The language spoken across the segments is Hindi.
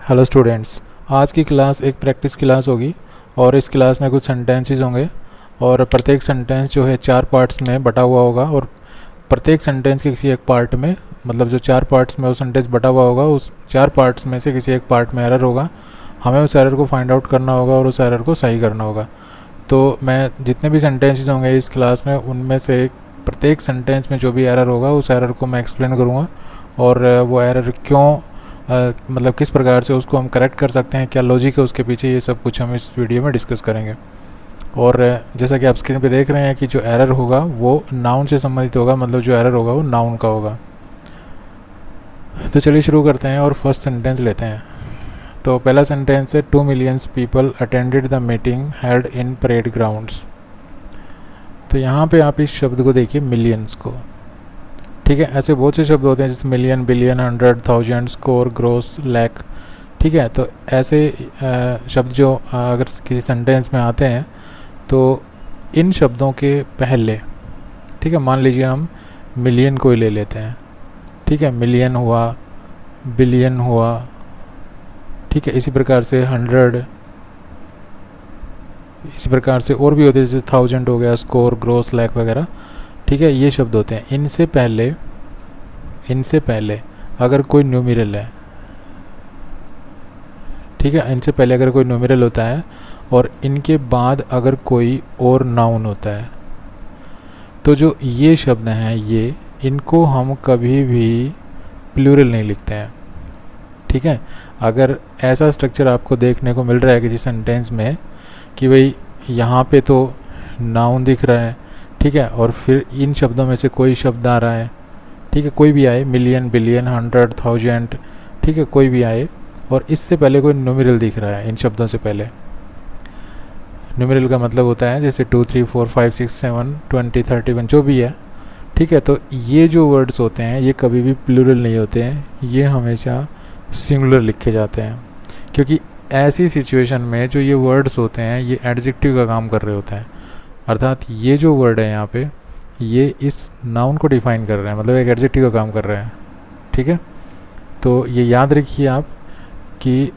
Hello students. आज की क्लास एक प्रैक्टिस क्लास होगी और इस क्लास में कुछ सेंटेंसेस होंगे और प्रत्येक सेंटेंस जो है 4 पार्ट्स में बटा हुआ होगा और प्रत्येक सेंटेंस के किसी एक पार्ट में मतलब जो 4 पार्ट्स में वो सेंटेंस बटा हुआ होगा उस 4 पार्ट्स में से किसी एक पार्ट में एरर होगा। हमें उस एरर को फाइंड आउट करना होगा और उस एरर को सही करना होगा। तो मैं जितने भी सेंटेंसेस होंगे इस क्लास में उनमें से प्रत्येक सेंटेंस में जो भी एरर होगा उस एरर को मैं एक्सप्लेन करूँगा और वो एरर क्यों मतलब किस प्रकार से उसको हम करेक्ट कर सकते हैं, क्या लॉजिक है उसके पीछे, ये सब कुछ हम इस वीडियो में डिस्कस करेंगे। और जैसा कि आप स्क्रीन पे देख रहे हैं कि जो एरर होगा वो नाउन से संबंधित होगा, मतलब जो एरर होगा वो नाउन का होगा। तो चलिए शुरू करते हैं और फर्स्ट सेंटेंस लेते हैं। तो पहला सेंटेंस है 2 millions people attended the meeting held in parade grounds. तो यहाँ पे आप इस शब्द को देखिए, मिलियंस को। ठीक है, ऐसे बहुत से शब्द होते हैं जैसे million, billion, 100, 1000, score, gross, lakh. ठीक है, तो ऐसे शब्द जो अगर किसी सेंटेंस में आते हैं तो इन शब्दों के पहले, ठीक है, मान लीजिए हम मिलियन को ही ले लेते हैं। ठीक है, मिलियन हुआ, बिलियन हुआ, ठीक है, इसी प्रकार से 100, इसी प्रकार से और भी होते हैं जैसे 1000 हो गया, स्कोर, ग्रोस, लैख वगैरह। ठीक है, ये शब्द होते हैं। इनसे पहले अगर कोई न्यूमेरल है, ठीक है, इनसे पहले अगर कोई न्यूमेरल होता है और इनके बाद अगर कोई और नाउन होता है तो जो ये शब्द हैं ये इनको हम कभी भी प्लूरल नहीं लिखते हैं। ठीक है, अगर ऐसा स्ट्रक्चर आपको देखने को मिल रहा है किसी सेंटेंस में कि भाई यहाँ पे तो नाउन दिख रहा है, ठीक है, और फिर इन शब्दों में से कोई शब्द आ रहा है, ठीक है, कोई भी आए, मिलियन, बिलियन, 100, 1000, ठीक है, कोई भी आए, और इससे पहले कोई न्यूमेरल दिख रहा है इन शब्दों से पहले। न्यूमेरल का मतलब होता है जैसे 2, 3, 4, 5, 6, 7, 20, 31 जो भी है। ठीक है, तो ये जो वर्ड्स होते हैं ये कभी भी प्लूरल नहीं होते हैं, ये हमेशा सिंगुलर लिखे जाते हैं, क्योंकि ऐसी सिचुएशन में जो ये वर्ड्स होते हैं ये एडजेक्टिव का काम कर रहे होते हैं। अर्थात ये जो वर्ड है यहाँ पे ये इस नाउन को डिफाइन कर रहे हैं, मतलब एक एडजेक्टिव का काम कर रहे हैं। ठीक है, तो ये याद रखिए आप कि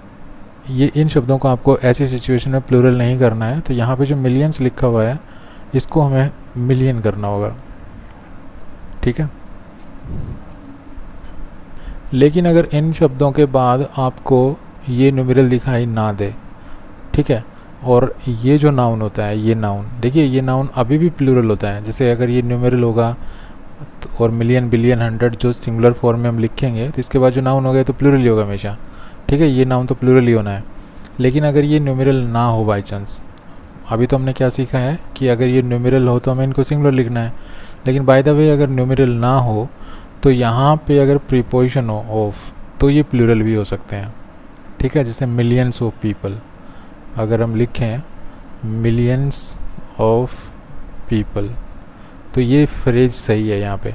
ये इन शब्दों को आपको ऐसी सिचुएशन में प्लूरल नहीं करना है। तो यहाँ पे जो मिलियंस लिखा हुआ है इसको हमें मिलियन करना होगा। ठीक है, लेकिन अगर इन शब्दों के बाद आपको ये न्यूमेरल दिखाई ना दे, ठीक है, और ये जो नाउन होता है ये नाउन देखिए, ये नाउन अभी भी प्लूरल होता है। जैसे अगर ये न्यूमेरल होगा तो और मिलियन, बिलियन, 100 जो सिंगुलर फॉर्म में हम लिखेंगे तो इसके बाद जो नाउन होगा तो प्लूरल ही होगा हमेशा। ठीक है, ये नाउन तो प्लूरल ही होना है। लेकिन अगर ये न्यूमेरल ना हो बाई चांस, अभी तो हमने क्या सीखा है कि अगर ये न्यूमेरल हो तो हमें इनको सिंगुलर लिखना है, लेकिन बाय द वे अगर न्यूमेरल ना हो तो यहाँ पे अगर प्रीपोजिशन हो ऑफ तो ये प्लूरल भी हो सकते हैं। ठीक है, जैसे मिलियंस ऑफ पीपल, अगर हम लिखें मिलियंस ऑफ पीपल तो ये फ्रेज सही है यहाँ पे।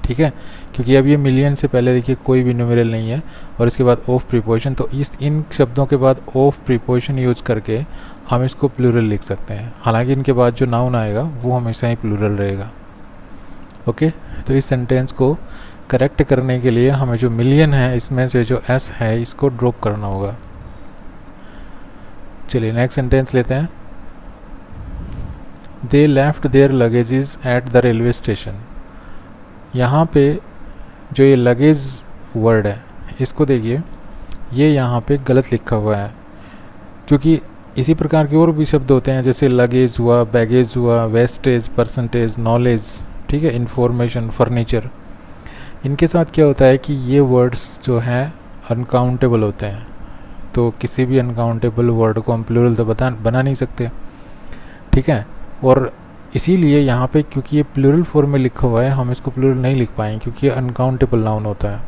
ठीक है, क्योंकि अब ये मिलियन से पहले देखिए कोई भी न्यूमेरल नहीं है और इसके बाद ऑफ प्रीपोजिशन, तो इन शब्दों के बाद ऑफ प्रीपोजिशन यूज करके हम इसको प्लूरल लिख सकते हैं। हालांकि इनके बाद जो नाउन आएगा वो हमेशा ही प्लूरल रहेगा। ओके, तो इस सेंटेंस को करेक्ट करने के लिए हमें जो मिलियन है इसमें से जो एस है इसको ड्रॉप करना होगा। चलिए नेक्स्ट सेंटेंस लेते हैं। They left their luggages at the railway station. यहाँ पे जो ये लगेज वर्ड है इसको देखिए, ये यहाँ पे गलत लिखा हुआ है, क्योंकि इसी प्रकार के और भी शब्द होते हैं जैसे लगेज हुआ, बैगेज हुआ, वेस्टेज, परसेंटेज, नॉलेज, ठीक है, इंफॉर्मेशन, फर्नीचर। इनके साथ क्या होता है कि ये वर्ड्स जो हैं अनकाउंटेबल होते हैं, तो किसी भी अनकाउंटेबल वर्ड को हम प्लूरल तो बना नहीं सकते। ठीक है, और इसीलिए यहाँ पे क्योंकि ये प्लूरल फॉर्म में लिखा हुआ है हम इसको प्लूरल नहीं लिख पाएंगे क्योंकि ये अनकाउंटेबल नाउन होता है।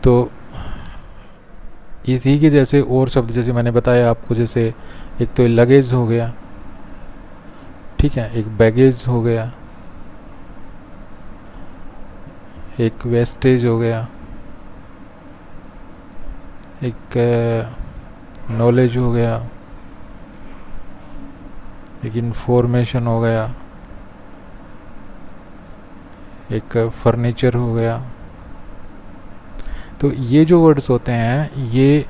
तो इसी के जैसे और शब्द जैसे मैंने बताया आपको, जैसे एक तो लगेज हो गया, ठीक है, एक बैगेज हो गया, एक वेस्टेज हो गया, एक नॉलेज हो गया, एक इन्फॉर्मेशन हो गया, एक फर्नीचर हो गया। तो ये जो वर्ड्स होते हैं ये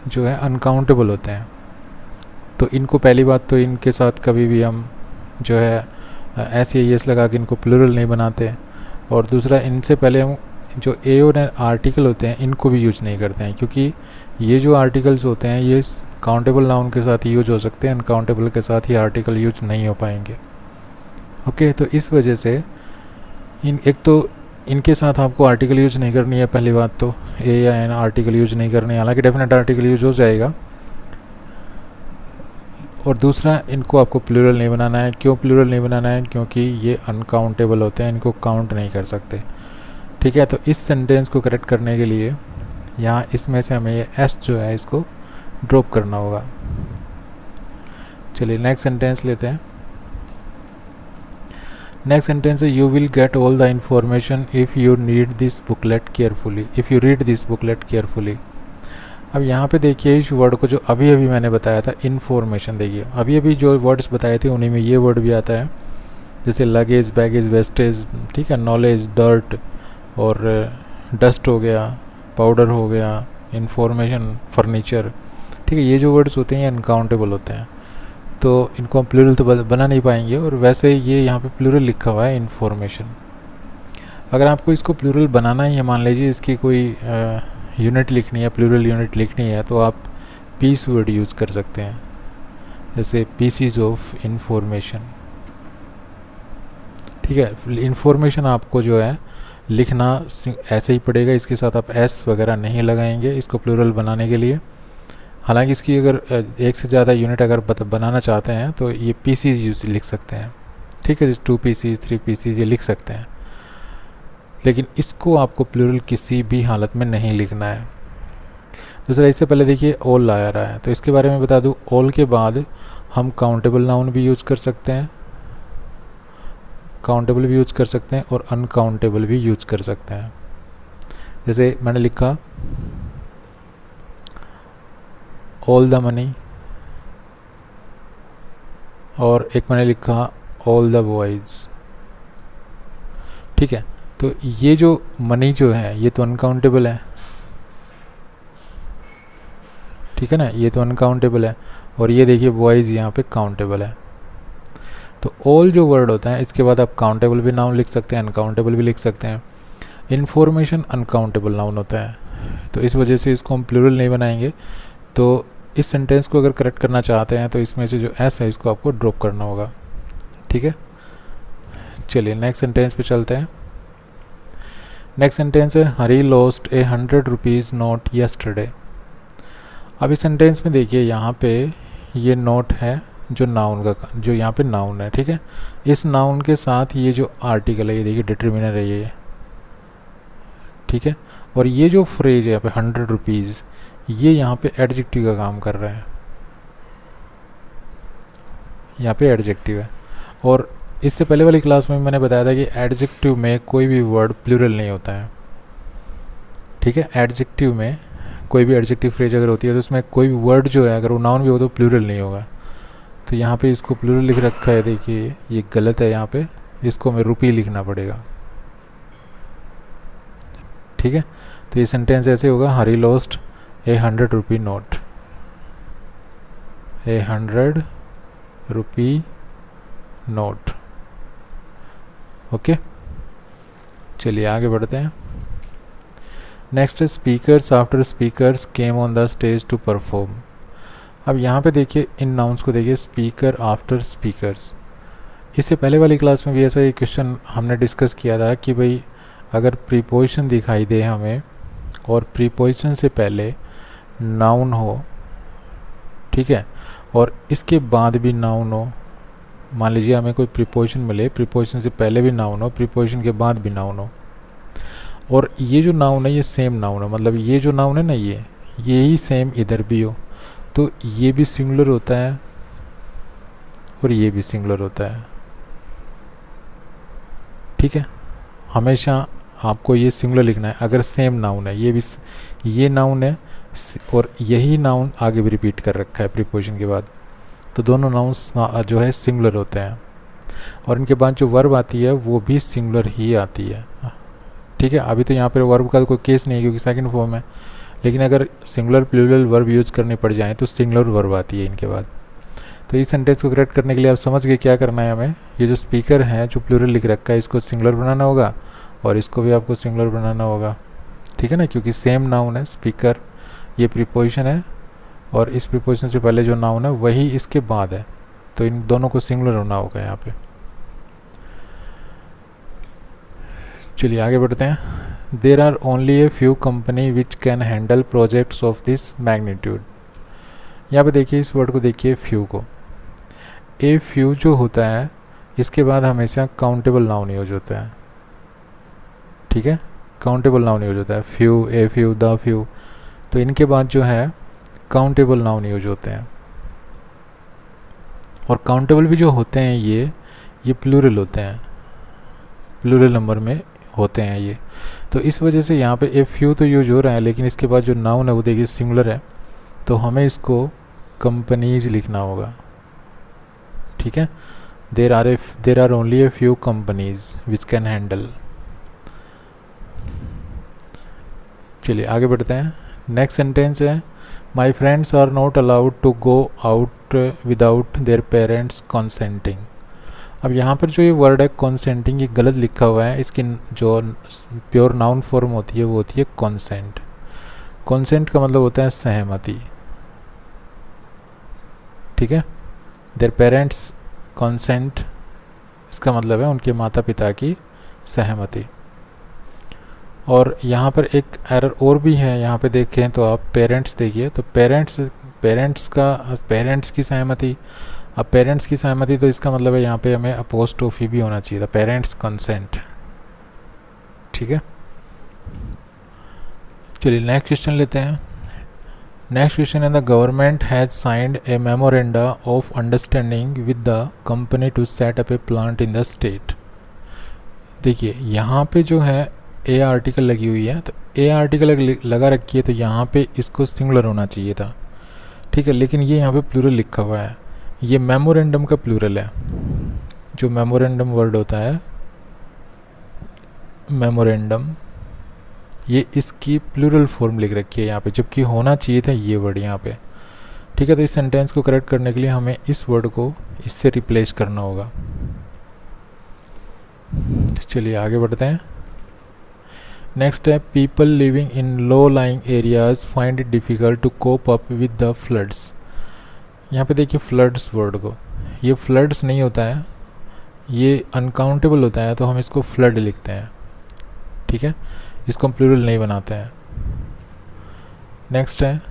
जो है अनकाउंटेबल होते हैं। तो इनको पहली बात तो इनके साथ कभी भी हम जो है ऐसे एस लगा के इनको प्लूरल नहीं बनाते, और दूसरा इनसे पहले हम जो ए और आर्टिकल होते हैं इनको भी यूज नहीं करते हैं, क्योंकि ये जो आर्टिकल्स होते हैं ये काउंटेबल नाउन के साथ यूज हो सकते हैं, अनकाउंटेबल के साथ ही आर्टिकल यूज नहीं हो पाएंगे। ओके, तो इस वजह से एक तो इनके साथ आपको आर्टिकल यूज नहीं करनी है, पहली बात तो ए या एन आर्टिकल यूज नहीं करनी है, हालांकि डेफिनेट आर्टिकल यूज हो जाएगा। और दूसरा, इनको आपको प्लूरल नहीं बनाना है। क्यों प्लूरल नहीं बनाना है? क्योंकि ये अनकाउंटेबल होते हैं, इनको काउंट नहीं कर सकते। ठीक है, तो इस सेंटेंस को करेक्ट करने के लिए यहाँ इसमें से हमें ये एस जो है इसको ड्रॉप करना होगा। चलिए नेक्स्ट सेंटेंस लेते हैं। नेक्स्ट सेंटेंस है you will get all the information if you read this booklet carefully, if you read this booklet carefully. अब यहाँ पे देखिए इस वर्ड को जो अभी अभी मैंने बताया था इन्फॉर्मेशन, देखिए अभी अभी जो वर्ड्स बताए थे उन्हीं में ये वर्ड भी आता है, जैसे लगेज, बैगेज, वेस्टेज, ठीक है, नॉलेज, डर्ट और डस्ट हो गया, पाउडर हो गया, इंफॉर्मेशन, फर्नीचर। ठीक है, ये जो वर्ड्स होते हैं ये अनकाउंटेबल होते हैं, तो इनको हम प्लूरल तो बना नहीं पाएंगे। और वैसे ये यहाँ पे प्लूरल लिखा हुआ है इन्फॉर्मेशन। अगर आपको इसको प्लूरल बनाना ही है, मान लीजिए इसकी कोई यूनिट लिखनी है, प्लूरल यूनिट लिखनी है, तो आप पीस वर्ड यूज़ कर सकते हैं, जैसे पीसीज ऑफ इंफॉर्मेशन। ठीक है, इंफॉर्मेशन आपको जो है लिखना ऐसे ही पड़ेगा, इसके साथ आप एस वगैरह नहीं लगाएंगे इसको प्लूरल बनाने के लिए। हालांकि इसकी अगर एक से ज़्यादा यूनिट अगर बनाना चाहते हैं तो ये पीसीज यूज लिख सकते हैं। ठीक है, 2 पीसीज, 3 पीसीज ये लिख सकते हैं, लेकिन इसको आपको प्लूरल किसी भी हालत में नहीं लिखना है। दूसरा, इससे पहले देखिए ऑल आ रहा है, तो इसके बारे में बता दूं, ऑल के बाद हम काउंटेबल नाउन भी यूज़ कर सकते हैं, काउंटेबल भी यूज़ कर सकते हैं और अनकाउंटेबल भी यूज़ कर सकते हैं। जैसे मैंने लिखा ऑल द मनी, और एक मैंने लिखा ऑल द बॉयज़। ठीक है, तो ये जो मनी जो है ये तो अनकाउंटेबल है, ठीक है ना, ये तो अनकाउंटेबल है, और ये देखिए बॉयज़ यहाँ पे काउंटेबल है। तो ऑल जो वर्ड होता है इसके बाद आप काउंटेबल भी नाउन लिख सकते हैं, अनकाउंटेबल भी लिख सकते हैं। इन्फॉर्मेशन अनकाउंटेबल नाउन होता है, तो इस वजह से इसको हम प्लूरल नहीं बनाएंगे। तो इस सेंटेंस को अगर करेक्ट करना चाहते हैं तो इसमें से जो एस है इसको आपको ड्रॉप करना होगा। ठीक है, चलिए नेक्स्ट सेंटेंस पे चलते हैं। नेक्स्ट सेंटेंस है Hari lost a 100 rupees note yesterday. अब इस सेंटेंस में देखिए यहाँ पे ये नोट है जो नाउन का, जो यहाँ पे नाउन है। ठीक है, इस नाउन के साथ ये जो आर्टिकल है ये देखिए डिटरमिनर है ये। ठीक है, और ये जो फ्रेज है यहाँ पे 100 रुपीज़, ये यहाँ पे एडजेक्टिव का काम कर रहा है, यहाँ पे एडजेक्टिव है। और इससे पहले वाली क्लास में मैंने बताया था कि एडजेक्टिव में कोई भी वर्ड प्लूरल नहीं होता है। ठीक है, एडजेक्टिव में कोई भी एडजेक्टिव फ्रेज अगर होती है तो उसमें कोई भी वर्ड जो है अगर वो नाउन भी हो तो प्लूरल नहीं होगा। तो यहाँ पे इसको प्लूरल लिख रखा है, देखिए ये गलत है, यहाँ पे इसको हमें रुपी लिखना पड़ेगा। ठीक है, तो ये सेंटेंस ऐसे होगा Hari lost a 100 rupee note, a 100 rupee note. Okay, चलिए आगे बढ़ते हैं। नेक्स्ट है speakers after speakers came on the stage to perform. अब यहाँ पे देखिए इन नाउन्स को देखिए, स्पीकर आफ्टर स्पीकर्स। इससे पहले वाली क्लास में भी ऐसा एक क्वेश्चन हमने डिस्कस किया था कि भाई अगर प्रीपोजिशन दिखाई दे हमें और प्रीपोजिशन से पहले नाउन हो, ठीक है, और इसके बाद भी नाउन हो, मान लीजिए हमें कोई प्रीपोजिशन मिले, प्रीपोजिशन से पहले भी नाउन हो, प्रीपोजिशन के बाद भी नाउन हो, और ये जो नाउन है ये सेम नाउन है, मतलब ये जो नाउन है ना ये ही सेम इधर भी हो, तो ये भी सिंगुलर होता है और ये भी सिंगुलर होता है। ठीक है, हमेशा आपको ये सिंगुलर लिखना है अगर सेम नाउन है, ये भी ये नाउन है और यही नाउन आगे भी रिपीट कर रखा है प्रीपोजिशन के बाद, तो दोनों नाउन्स जो है सिंगुलर होते हैं, और इनके बाद जो वर्ब आती है वो भी सिंगुलर ही आती है। ठीक है। अभी तो यहाँ पर वर्ब का कोई केस नहीं है क्योंकि सेकंड फॉर्म है, लेकिन अगर सिंगुलर प्लूरल वर्ब यूज़ करने पड़ जाए तो सिंगुलर वर्ब आती है इनके बाद। तो इस सेंटेंस को करेक्ट करने के लिए आप समझ गए क्या करना है हमें। ये जो स्पीकर है जो प्लूरल लिख रखा है इसको सिंगुलर बनाना होगा और इसको भी आपको सिंगुलर बनाना होगा, ठीक है ना, क्योंकि सेम नाउन है। स्पीकर ये प्रीपोजिशन है और इस प्रीपोजिशन से पहले जो नाउन है वही इसके बाद है, तो इन दोनों को सिंगुलर होना होगा यहाँ पे। चलिए आगे बढ़ते हैं। There are only a few company which can handle projects of this magnitude. यहाँ पे देखिए इस वर्ड को देखिए, फ्यू को। ए फ्यू जो होता है इसके बाद हमेशा काउंटेबल नाउन यूज होता है, ठीक है, काउंटेबल नाउन यूज होता है। Few, a few, the few, तो इनके बाद जो है काउंटेबल नाउन यूज होते हैं। और काउंटेबल भी जो होते हैं ये प्लूरल होते हैं, प्लूरल नंबर में होते हैं ये। तो इस वजह से यहाँ पे ए फ्यू तो यूज हो रहा है, लेकिन इसके बाद जो नाउन है वो देखिए सिंगुलर है, तो हमें इसको कंपनीज लिखना होगा, ठीक है। There are only a few companies which can handle. चलिए आगे बढ़ते हैं। नेक्स्ट सेंटेंस है, my friends are not allowed to go out without their parents consenting. अब यहाँ पर जो ये वर्ड है कंसेंटिंग, ये गलत लिखा हुआ है। इसकी जो प्योर नाउन फॉर्म होती है वो होती है कंसेंट। कंसेंट का मतलब होता है सहमति, ठीक है। देयर पेरेंट्स कंसेंट, इसका मतलब है उनके माता पिता की सहमति। और यहाँ पर एक एरर और भी है, यहाँ पे देखें तो आप पेरेंट्स देखिए, तो पेरेंट्स की सहमति। अब पेरेंट्स की सहमति तो इसका मतलब है यहाँ पे हमें अपोस्ट्रोफी भी होना चाहिए था, पेरेंट्स कंसेंट, ठीक है। चलिए नेक्स्ट क्वेश्चन लेते हैं। नेक्स्ट क्वेश्चन है, the government has signed a memoranda of understanding with the company to set up a plant in the state. देखिए यहाँ पे जो है ए आर्टिकल लगी हुई है, तो ए आर्टिकल लगा रखी है, तो यहाँ पे इसको सिंगुलर होना चाहिए था, ठीक है, लेकिन ये यहाँ पे प्लूरल लिखा हुआ है। ये मेमोरेंडम का प्लूरल है। जो मेमोरेंडम वर्ड होता है, मेमोरेंडम, ये इसकी प्लूरल फॉर्म लिख रखी है यहाँ पे, जबकि होना चाहिए था ये वर्ड यहाँ पे, ठीक है। तो इस सेंटेंस को करेक्ट करने के लिए हमें इस वर्ड को इससे रिप्लेस करना होगा। चलिए आगे बढ़ते हैं। नेक्स्ट है, people living in low lying areas find it difficult to cope up with the floods. यहाँ पे देखिए फ्लड्स वर्ड को, ये फ्लड्स नहीं होता है, ये अनकाउंटेबल होता है, तो हम इसको फ्लड लिखते हैं, ठीक है, इसको हम प्लूरल नहीं बनाते हैं। नेक्स्ट है,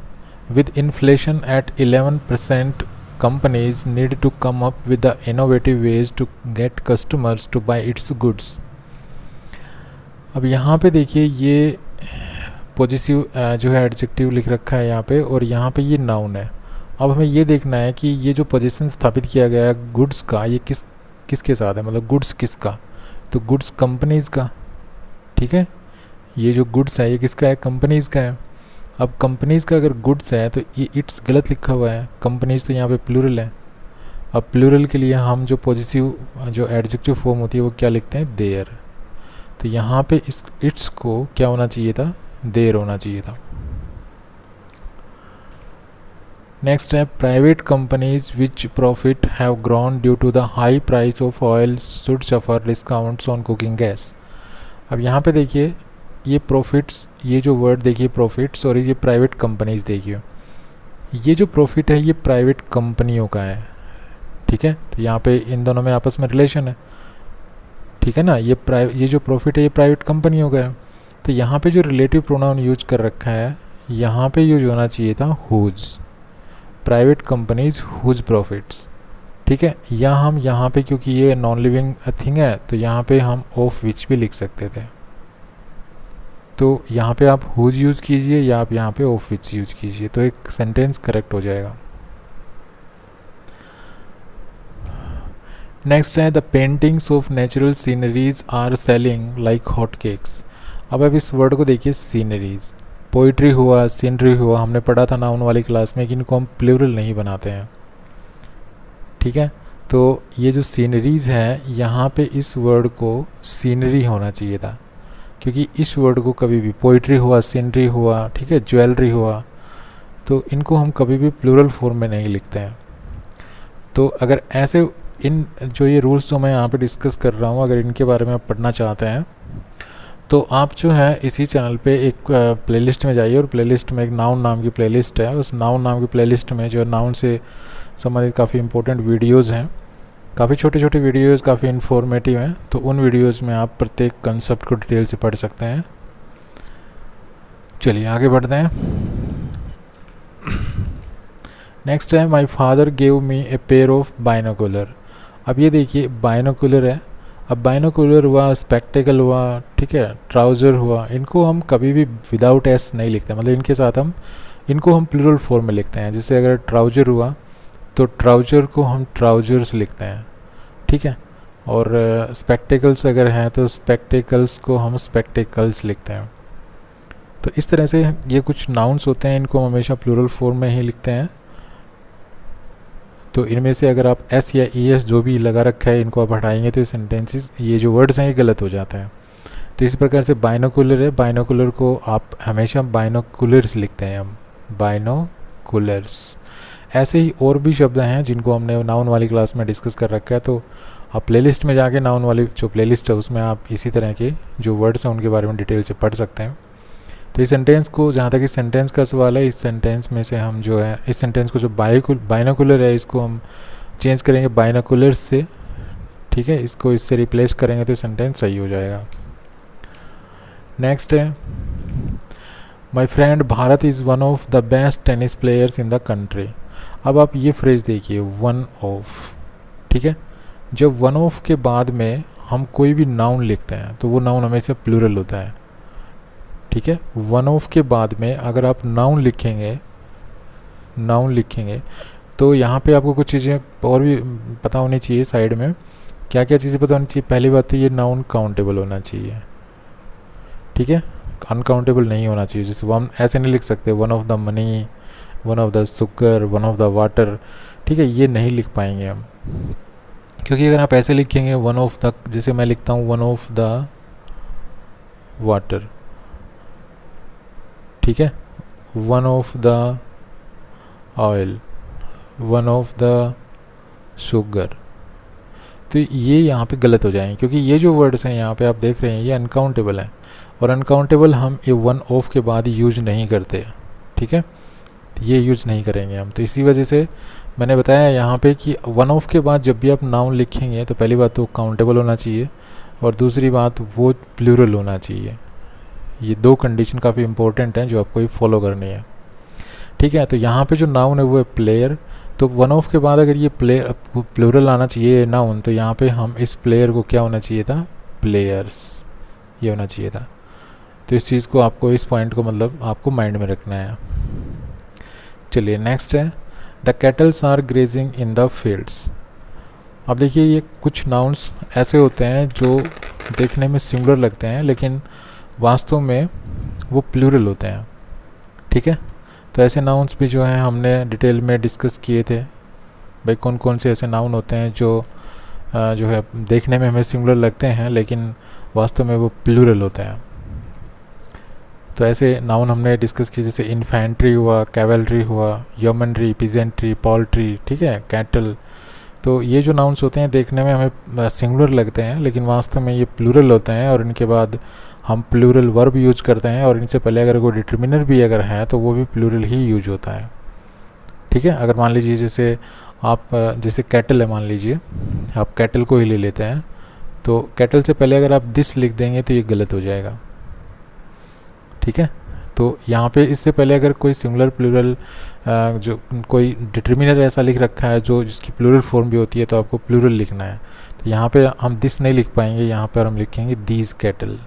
with inflation at 11% companies need to come up with the innovative ways to get customers to buy its goods. अब यहाँ पे देखिए ये पॉजिटिव जो है एडजेक्टिव लिख रखा है यहाँ पे, और यहाँ पे ये नाउन है। अब हमें ये देखना है कि ये जो पोजीशन स्थापित किया गया है गुड्स का, ये किसके साथ है, मतलब गुड्स किसका, तो गुड्स कंपनीज़ का, ठीक है। ये जो गुड्स है ये किसका है, कंपनीज़ का है। अब कंपनीज़ का अगर गुड्स है तो ये इट्स गलत लिखा हुआ है, कंपनीज़ तो यहाँ पे प्लूरल है। अब प्लूरल के लिए हम जो पॉजिटिव जो एडजेक्टिव फॉर्म होती है वो क्या लिखते हैं, देयर। तो यहाँ पे इस इट्स को क्या होना चाहिए था, देयर होना चाहिए था। नेक्स्ट है, private companies which profit have grown due to the high price of oil should suffer discounts on cooking gas. अब यहाँ पे देखिए ये प्रॉफिट्स, ये जो वर्ड देखिए प्रॉफिट्स, और ये प्राइवेट कंपनीज देखिए, ये जो प्रॉफिट है ये प्राइवेट कंपनियों का है, ठीक है। तो यहाँ पे इन दोनों में आपस में रिलेशन है, ठीक है ना। ये जो प्रॉफिट है ये प्राइवेट कंपनियों का है। तो यहाँ पे जो रिलेटिव प्रोनाउन यूज कर रखा है, यहाँ पे यूज होना चाहिए था whose, private companies whose profits, ठीक है। या हम यहाँ पे क्योंकि ये नॉन लिविंग थिंग है तो यहाँ पे हम ऑफ विच भी लिख सकते थे। तो यहाँ पे आप हुज यूज़ कीजिए या आप यहाँ पे ऑफ विच यूज कीजिए, तो एक सेंटेंस करेक्ट हो जाएगा। नेक्स्ट है, the paintings of natural sceneries are selling like hot cakes. अब आप इस वर्ड को देखिए, सीनरीज, पोइट्री हुआ, सीनरी हुआ, हमने पढ़ा था नाउन वाली क्लास में कि इनको हम प्लूरल नहीं बनाते हैं, ठीक है। तो ये जो सीनरीज है यहाँ पे इस वर्ड को सीनरी होना चाहिए था, क्योंकि इस वर्ड को कभी भी पोइट्री हुआ, सीनरी हुआ, ठीक है, ज्वेलरी हुआ, तो इनको हम कभी भी प्लूरल फॉर्म में नहीं लिखते हैं। तो अगर ऐसे इन जो ये रूल्स जो मैं यहाँ पे डिस्कस कर रहा हूँ, अगर इनके बारे में आप पढ़ना चाहते हैं तो आप जो है इसी चैनल पे एक प्लेलिस्ट में जाइए, और प्लेलिस्ट में एक नाउन नाम की प्लेलिस्ट है। उस नाउन नाम की प्लेलिस्ट में जो नाउन से संबंधित काफ़ी इंपॉर्टेंट वीडियोज़ हैं, काफ़ी छोटे छोटे वीडियोज़, काफ़ी इन्फॉर्मेटिव हैं, तो उन वीडियोज़ में आप प्रत्येक कंसेप्ट को डिटेल से पढ़ सकते हैं। चलिए आगे बढ़ते हैं। नेक्स्ट है my father gave me a pair of binocular. अब ये देखिए बाइनोकुलर है, अब बाइनोकुलर हुआ, स्पेक्टेकल हुआ, ठीक है, ट्राउज़र हुआ, इनको हम कभी भी विदाउट एस नहीं लिखते, मतलब इनके साथ हम इनको हम प्लूरल फॉर्म में लिखते हैं। जैसे अगर ट्राउज़र हुआ तो ट्राउज़र को हम ट्राउज़र्स लिखते हैं, ठीक है, और स्पेक्टेकल्स अगर हैं तो स्पेक्टेकल्स को हम स्पेक्टेकल्स लिखते हैं। तो इस तरह से ये कुछ नाउन्स होते हैं, इनको हम हमेशा प्लूरल फॉर्म में ही लिखते हैं। तो इनमें से अगर आप एस या ई एस जो भी लगा रखा है इनको आप हटाएंगे तो सेंटेंसेस, ये जो वर्ड्स हैं ये गलत हो जाते हैं। तो इस प्रकार से बाइनोकुलर है, बाइनोकुलर को आप हमेशा बाइनोकुलर्स लिखते हैं, हम बाइनोकुलर्स। ऐसे ही और भी शब्द हैं जिनको हमने नाउन वाली क्लास में डिस्कस कर रखा है, तो आप प्लेलिस्ट में जाके नाउन वाली जो प्लेलिस्ट है उसमें आप इसी तरह के जो वर्ड्स हैं उनके बारे में डिटेल से पढ़ सकते हैं। तो इस सेंटेंस को, जहाँ तक इस सेंटेंस का सवाल है, इस सेंटेंस में से हम जो है इस सेंटेंस को जो बाइनोकुलर है इसको हम चेंज करेंगे बाइनोकुलर्स से, ठीक है, इसको इससे रिप्लेस करेंगे तो सेंटेंस सही हो जाएगा। नेक्स्ट है my friend Bharat is one of the best tennis players in the country. अब आप ये फ्रेज देखिए, वन ऑफ, ठीक है, जब वन ऑफ के बाद में हम कोई भी नाउन लिखते हैं तो वो नाउन हमेशा प्लूरल होता है, ठीक है। वन ऑफ के बाद में अगर आप नाउन लिखेंगे तो यहाँ पे आपको कुछ चीज़ें और भी पता होनी चाहिए साइड में। क्या क्या चीज़ें पता होनी चाहिए? पहली बात तो ये नाउन काउंटेबल होना चाहिए, ठीक है, अनकाउंटेबल नहीं होना चाहिए। जैसे वन ऐसे नहीं लिख सकते, one of the money, one of the sugar, one of the water, ठीक है, ये नहीं लिख पाएंगे हम, क्योंकि अगर आप ऐसे लिखेंगे वन ऑफ द, जैसे मैं लिखता हूँ वन ऑफ द वाटर, ठीक है, one of the oil, one of the sugar, तो ये यहाँ पे गलत हो जाएंगे, क्योंकि ये जो वर्ड्स हैं यहाँ पे आप देख रहे हैं ये अनकाउंटेबल हैं, और अनकाउंटेबल हम ये वन ऑफ के बाद यूज नहीं करते, ठीक है, ये यूज नहीं करेंगे हम। तो इसी वजह से मैंने बताया यहाँ पे कि वन ऑफ के बाद जब भी आप नाउन लिखेंगे तो पहली बात तो काउंटेबल होना चाहिए, और दूसरी बात वो प्लूरल होना चाहिए। ये दो कंडीशन काफ़ी इंपॉर्टेंट हैं जो आपको ही फॉलो करनी है, ठीक है। तो यहाँ पे जो नाउन है वो है प्लेयर, तो वन ऑफ के बाद अगर ये प्लेयर प्लूरल आना चाहिए नाउन, तो यहाँ पे हम इस प्लेयर को क्या होना चाहिए था? प्लेयर्स, ये होना चाहिए था। तो इस चीज़ को आपको, इस पॉइंट को मतलब आपको माइंड में रखना है। चलिए नेक्स्ट है the cattles are grazing in the fields. अब देखिए ये कुछ नाउन्स ऐसे होते हैं जो देखने में सिमिलर लगते हैं लेकिन वास्तव में वो प्लूरल होते हैं, ठीक है। तो ऐसे नाउन्स भी जो हैं हमने डिटेल में डिस्कस किए थे, भाई कौन कौन से ऐसे नाउन होते हैं जो है देखने में हमें सिमिलर लगते हैं लेकिन वास्तव में वो प्लूरल होते हैं। तो ऐसे नाउन हमने डिस्कस किए, जैसे इन्फेंट्री हुआ, कैवलरी हुआ, यमनरी, पिजेंट्री, पोल्ट्री, ठीक है, कैटल। तो ये जो नाउन्स होते हैं देखने में हमें सिंगुलर लगते हैं लेकिन वास्तव में ये प्लूरल होते हैं, और इनके बाद हम प्लूरल वर्ब यूज करते हैं, और इनसे पहले अगर कोई डिटर्मिनर भी अगर है तो वो भी प्लूरल ही यूज होता है, ठीक है। अगर मान लीजिए जैसे आप, जैसे कैटल है, मान लीजिए आप कैटल को ही ले लेते हैं, तो कैटल से पहले अगर आप दिस लिख देंगे तो ये गलत हो जाएगा, ठीक है। तो यहाँ पे इससे पहले अगर कोई सिंगुलर प्लूरल जो कोई डिटर्मिनर ऐसा लिख रखा है जो जिसकी प्लूरल फॉर्म भी होती है तो आपको प्लूरल लिखना है। तो यहाँ पे हम दिस नहीं लिख पाएंगे, यहाँ पर हम लिखेंगे दीज कैटल,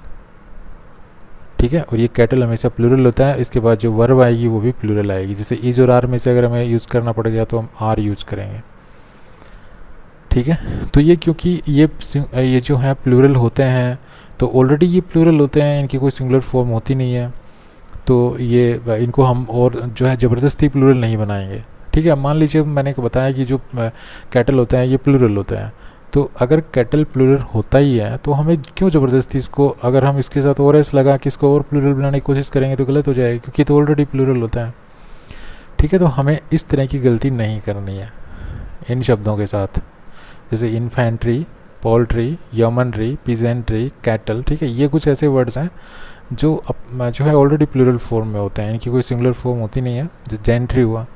ठीक है। और ये कैटल हमेशा प्लूरल होता है, इसके बाद जो वर्ब आएगी वो भी प्लूरल आएगी। जैसे इज और आर में से अगर हमें यूज़ करना पड़ गया तो हम आर यूज़ करेंगे, ठीक है। तो ये क्योंकि ये जो है प्लूरल होते हैं तो ऑलरेडी ये प्लूरल होते हैं, इनकी कोई सिंगुलर फॉर्म होती नहीं है, तो ये इनको हम और जो है ज़बरदस्ती प्लूरल नहीं बनाएंगे, ठीक है। मान लीजिए मैंने बताया कि जो कैटल होता है ये प्लूरल होता है, तो अगर कैटल प्लूरल होता ही है तो हमें क्यों ज़बरदस्ती इसको, अगर हम इसके साथ और एस लगा के इसको और प्लूरल बनाने की कोशिश करेंगे तो गलत हो जाएगा, क्योंकि तो ऑलरेडी प्लूरल होता है। ठीक है, तो हमें इस तरह की गलती नहीं करनी है इन शब्दों के साथ, जैसे इन्फेंट्री, पोल्ट्री, यमनरी, पीजेंट्री, कैटल। ठीक है, ये कुछ ऐसे वर्ड्स हैं जो जो है ऑलरेडी प्लूरल फॉर्म में होते हैं, इनकी कोई सिंगुलर फॉर्म होती नहीं है। जैसे जेंट्री हुआ,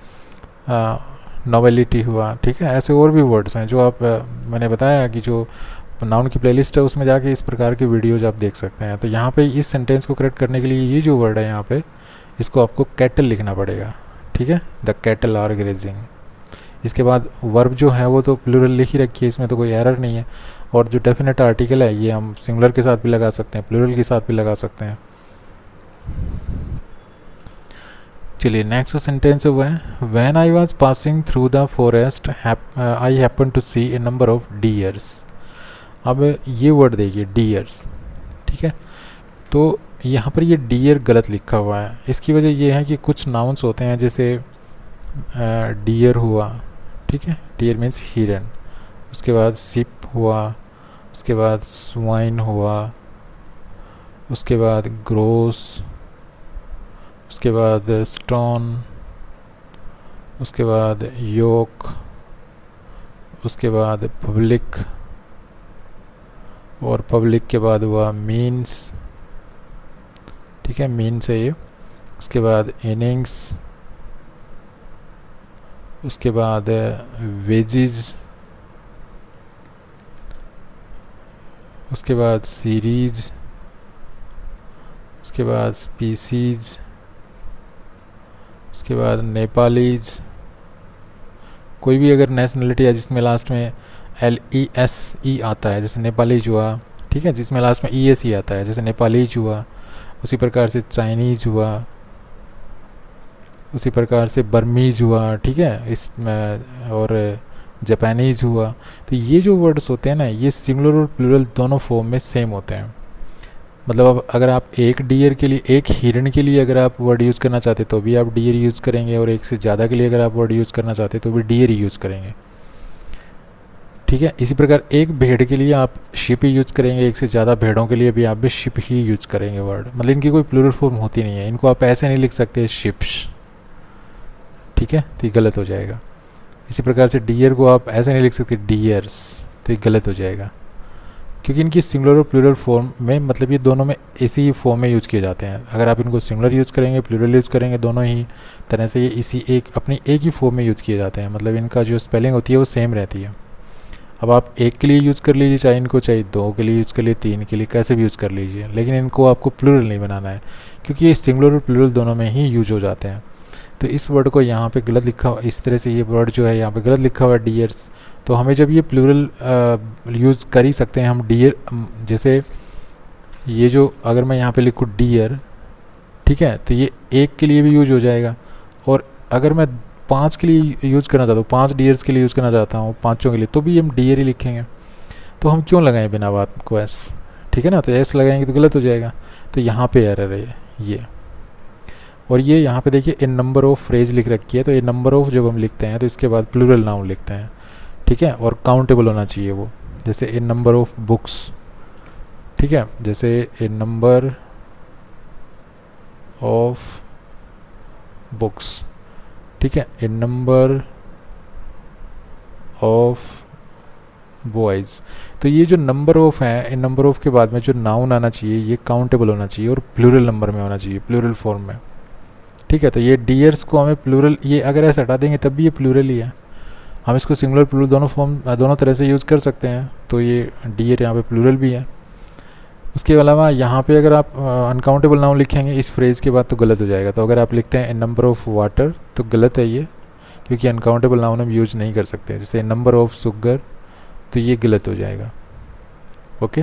नोवेलिटी हुआ। ठीक है, ऐसे और भी वर्ड्स हैं जो आप मैंने बताया कि जो नाउन की प्लेलिस्ट है उसमें जाके इस प्रकार के वीडियोज आप देख सकते हैं। तो यहाँ पे इस सेंटेंस को करेक्ट करने के लिए ये जो वर्ड है यहाँ पे, इसको आपको कैटल लिखना पड़ेगा। ठीक है, द कैटल आर ग्रेजिंग। इसके बाद वर्ब जो है वो तो प्लूरल लिख ही रखी है, इसमें तो कोई एरर नहीं है। और जो डेफिनेट आर्टिकल है ये हम सिंगुलर के साथ भी लगा सकते हैं, प्लूरल के साथ भी लगा सकते हैं। चलिए नेक्स्ट सेंटेंस हुआ है, when I was passing through the forest I happen to see a number of deers. अब ये वर्ड देखिए डियर्स। ठीक है, तो यहाँ पर ये डियर गलत लिखा हुआ है। इसकी वजह ये है कि कुछ नाउन्स होते हैं, जैसे डियर हुआ। ठीक है, डियर मीन्स हिरन। उसके बाद सिप हुआ, उसके बाद स्वाइन हुआ, उसके बाद ग्रोस, उसके बाद स्टोन, उसके बाद योक, उसके बाद पब्लिक, और पब्लिक के बाद हुआ मीन्स। ठीक है, मीन्स है ये। उसके बाद इनिंग्स, उसके बाद वेजिज, उसके बाद सीरीज, उसके बाद स्पीसीज, उसके बाद नेपालीज। कोई भी अगर नेशनलिटी है जिसमें लास्ट में LESE आता है, जैसे नेपालीज हुआ। ठीक है, जिसमें लास्ट में ESE आता है, जैसे नेपालीज हुआ। उसी प्रकार से चाइनीज हुआ, उसी प्रकार से बर्मीज हुआ। ठीक है, इसमें और जापानीज हुआ। तो ये जो वर्ड्स होते हैं ना, ये सिंगुलर और प्लूरल दोनों फॉर्म में सेम होते हैं। मतलब अब अगर आप एक डियर के लिए, एक हिरन के लिए अगर आप वर्ड यूज़ करना चाहते तो भी आप डियर यूज़ करेंगे, और एक से ज़्यादा के लिए अगर आप वर्ड यूज़ करना चाहते तो भी डियर ही यूज़ करेंगे। ठीक है, इसी प्रकार एक भेड़ के लिए आप शिप ही यूज़ करेंगे, एक से ज़्यादा भेड़ों के लिए भी आप भी शिप ही यूज़ करेंगे वर्ड। मतलब इनकी कोई प्लूरल फॉर्म होती नहीं है, इनको आप ऐसे नहीं लिख सकते शिप्स। ठीक है, तो ये गलत हो जाएगा। इसी प्रकार से डियर को आप ऐसे नहीं लिख सकते डियर्स, तो ये गलत हो जाएगा, क्योंकि इनकी सिंगुलर और प्लूरल फॉर्म में, मतलब ये दोनों में इसी ही फॉर्म में यूज़ किए जाते हैं। अगर आप इनको सिंगुलर यूज़ करेंगे, प्लूरल यूज़ करेंगे, दोनों ही तरह से ये इसी अपनी एक ही फॉर्म में यूज़ किए जाते हैं। मतलब इनका जो स्पेलिंग होती है वो सेम रहती है। अब आप एक के लिए यूज़ कर लीजिए, चाहे इनको, चाहे दो के लिए यूज़ कर लीजिए, तीन के लिए, कैसे भी यूज़ कर लीजिए, लेकिन इनको आपको प्लूरल नहीं बनाना है, क्योंकि ये सिंगुलर और प्लूरल दोनों में ही यूज हो जाते हैं। तो इस वर्ड को यहाँ पे गलत लिखा हुआ, इस तरह से ये वर्ड जो है यहाँ पे गलत लिखा हुआ है डियर्स। तो हमें जब ये प्लूरल यूज़ कर ही सकते हैं हम डियर, जैसे ये जो अगर मैं यहाँ पे लिखूँ डियर, ठीक है, तो ये एक के लिए भी यूज हो जाएगा। और अगर मैं 5 के लिए यूज़ करना चाहता हूँ, 5 डियर्स के लिए यूज़ करना चाहता हूँ, पाँचों के लिए, तो भी हम डियर ही लिखेंगे। तो हम क्यों लगाएं बिना बात को एस? ठीक है ना, तो एस लगाएंगे तो गलत हो जाएगा। तो यहाँ पे एरर है ये। और ये यहाँ पे देखिए इन नंबर ऑफ फ्रेज लिख रखी है, तो ये नंबर ऑफ जब हम लिखते हैं तो इसके बाद प्लूरल नाउन लिखते हैं। ठीक है, और काउंटेबल होना चाहिए वो, जैसे इन नंबर ऑफ बुक्स। ठीक है, जैसे इन नंबर ऑफ बुक्स। ठीक है, इन नंबर ऑफ बॉयज़। तो ये जो नंबर ऑफ है, इन नंबर ऑफ के बाद में जो नाउन आना चाहिए ये काउंटेबल होना चाहिए और प्लूरल नंबर में होना चाहिए, प्लूरल फॉर्म में। ठीक है, तो ये डियर्स को हमें प्लूरल, ये अगर ऐसे हटा देंगे तब भी ये प्लूरल ही है। हम इसको सिंगुलर प्लूरल दोनों फॉर्म, दोनों तरह से यूज़ कर सकते हैं। तो ये डियर यहाँ पे प्लूरल भी है। उसके अलावा यहाँ पे अगर आप अनकाउंटेबल नाउन लिखेंगे इस फ्रेज़ के बाद तो गलत हो जाएगा। तो अगर आप लिखते हैं इन नंबर ऑफ वाटर तो गलत है ये, क्योंकि अनकाउंटेबल नाउन हम यूज नहीं कर सकते। जैसे नंबर ऑफ शुगर, तो ये गलत हो जाएगा। ओके,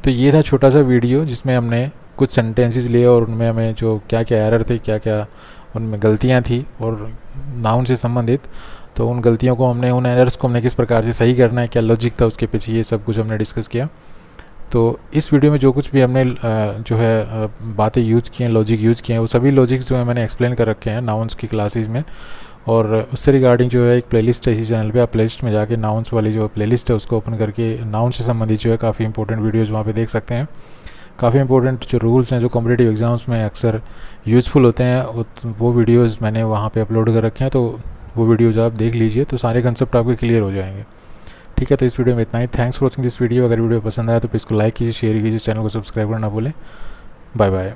तो ये था छोटा सा वीडियो जिसमें हमने कुछ सेंटेंसेस लिए और उनमें हमें जो क्या क्या एरर थे, क्या क्या उनमें गलतियाँ थी और नाउन से संबंधित, तो उन गलतियों को हमने, उन एरर्स को हमने किस प्रकार से सही करना है, क्या लॉजिक था उसके पीछे, ये सब कुछ हमने डिस्कस किया। तो इस वीडियो में जो कुछ भी हमने जो है बातें यूज़ की हैं, लॉजिक यूज़ किए हैं, वो सभी लॉजिक्स जो है मैंने एक्सप्लेन कर रखे हैं नाउन्स की क्लासेस में। और उससे रिगार्डिंग जो है एक प्लेलिस्ट है इसी चैनल पे, आप प्लेलिस्ट में जाके नाउन्स वाली जो प्लेलिस्ट है उसको ओपन करके नाउन से संबंधित जो है काफ़ी इंपॉर्टेंट वीडियोज़ वहाँ पे देख सकते हैं। काफ़ी इंपॉर्टेंट जो रूल्स हैं जो कॉम्पिटिटिव एग्ज़ाम्स में अक्सर यूज़फुल होते हैं वो वीडियोज़ मैंने वहाँ पे अपलोड कर रखे हैं, तो वो वीडियोज़ आप देख लीजिए तो सारे कंसेप्ट आपके क्लियर हो जाएंगे। ठीक है, तो इस वीडियो में इतना ही। Thanks for watching this video. अगर वीडियो पसंद आया तो प्लीज़ को लाइक कीजिए, शेयर कीजिए, चैनल को सब्सक्राइब करना ना भूलें। Bye bye.